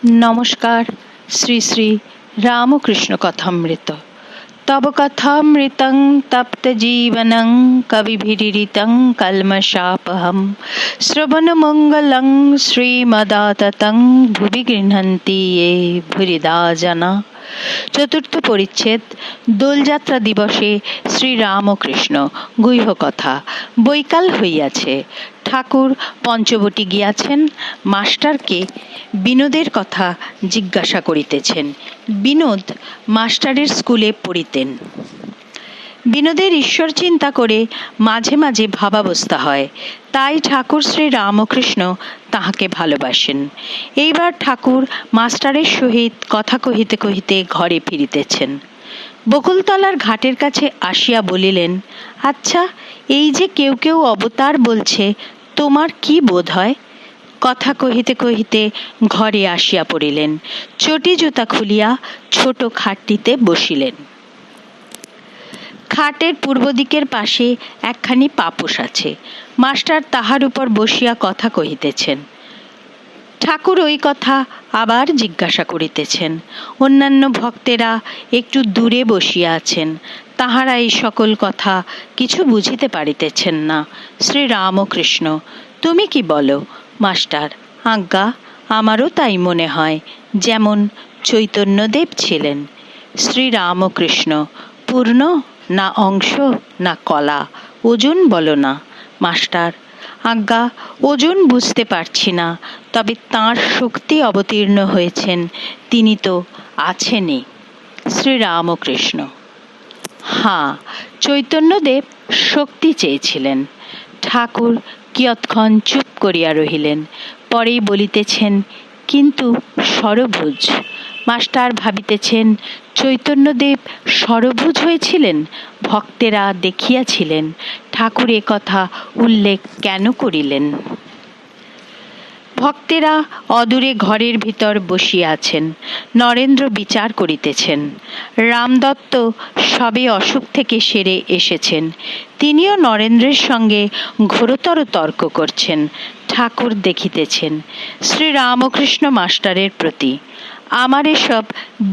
নমস্কার। শ্রী শ্রী রামকৃষ্ণ কথামৃত। তব কথামৃতং তপ্ত জীবনং কবিভিরিতং কলমশাপহম শ্রবণমঙ্গলং শ্রীমদাততং ভুবি গৃহন্তি ये ভুরিদা জনা। চতুর্থ পরিচ্ছেদ। দোলযাত্রা দিবসে শ্রীরামকৃষ্ণ গুহ্য কথা। বৈকাল হইয়াছে। ঠাকুর পঞ্চবটী গিয়াছেন। মাস্টারকে বিনোদের কথা জিজ্ঞাসা করিতেছেন। বিনোদ মাস্টারের স্কুলে পড়িতেন। বিনোদের ঈশ্বর চিন্তা করে মাঝে মাঝে ভাবাবস্থা হয়, তাই ঠাকুর শ্রী রামকৃষ্ণ তাহাকে ভালোবাসেন। এইবার ঠাকুর মাস্টারের সহিত কথা কহিতে কহিতে ঘরে ফিরিতেছেন। বকুলতলার ঘাটের কাছে আসিয়া বলিলেন, আচ্ছা, এই যে কেউ কেউ অবতার বলছে, তোমার কি বোধ হয়? কথা কহিতে কহিতে ঘরে আসিয়া পড়িলেন। চটি জুতা খুলিয়া ছোট খাটটিতে বসিলেন। খাটের পূর্ব দিকের পাশে একখানি পাপোশ আছে। মাস্টার তাহার উপর বসিয়া কথা কহিতেছেন। ঠাকুর ওই কথা আবার জিজ্ঞাসা করিতেছেন। অন্যান্য ভক্তেরা একটু দূরে বসিয়া আছেন। তাহারা এই সকল কথা কিছু বুঝিতে পারিতেছেন না। শ্রী রামকৃষ্ণ, তুমি কি বলো? মাস্টার, আজ্ঞা, আমারও তাই মনে হয়, যেমন চৈতন্যদেব ছিলেন। শ্রী রামকৃষ্ণ, পূর্ণ না অংশ না কলা? ওজন বলো না। মাস্টার, আজ্ঞা, ওজন বুঝতে পারছি না, তবে তাঁর শক্তি অবতীর্ণ হয়েছেন, তিনি তো আছেনই। শ্রী রামকৃষ্ণ, হ্যাঁ, চৈতন্যদেব শক্তি চেয়েছিলেন। ঠাকুর কিয়ৎক্ষণ চুপ করিয়া রহিলেন। পরেই বলিতেছেন, কিন্তু ষড়ভুজ। মাস্টার ভাবিতেছেন, চৈতন্যদেব ষড়ভুজ হয়েছিলেন? ভক্তেরা দেখিয়াছিলেন। ঠাকুর এ কথা উল্লেখ কেন করিলেন? ভক্তেরা অদূরে ঘরের ভিতর বসিয়া আছেন। নরেন্দ্র বিচার করিতেছেন। রামদত্ত সবে অসুখ থেকে সেরে এসেছেন। তিনিও নরেন্দ্রের সঙ্গে ঘোরতর তর্ক করছেন। ঠাকুর দেখিতেছেন। শ্রী রামকৃষ্ণ মাস্টারের প্রতি, আমার এসব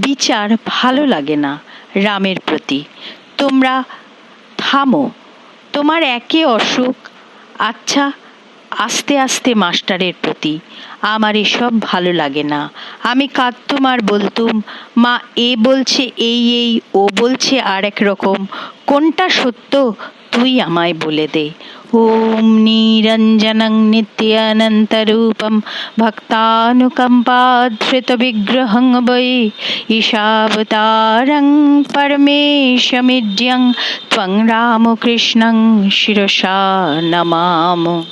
বিচার ভালো লাগে না। রামের প্রতি, তোমরা থামো, তোমার একে অসুখ। আচ্ছা, আস্তে আস্তে মাস্টারের প্রতি, আমার এসব ভালো লাগে না। আমি কাঁদতুম আর বলতুম, মা এ বলছে এই এই, ও বলছে আর এক রকম, কোনটা সত্য তুই আমায় বলে দে। ওম নিরঞ্জনং নিত্যানন্তরূপম ভক্তানুকম্পাধৃত বিগ্রহং বৈ ঈশাবতারং পরমেশমিড্যং ত্বং রামকৃষ্ণং শিরসা নমামো।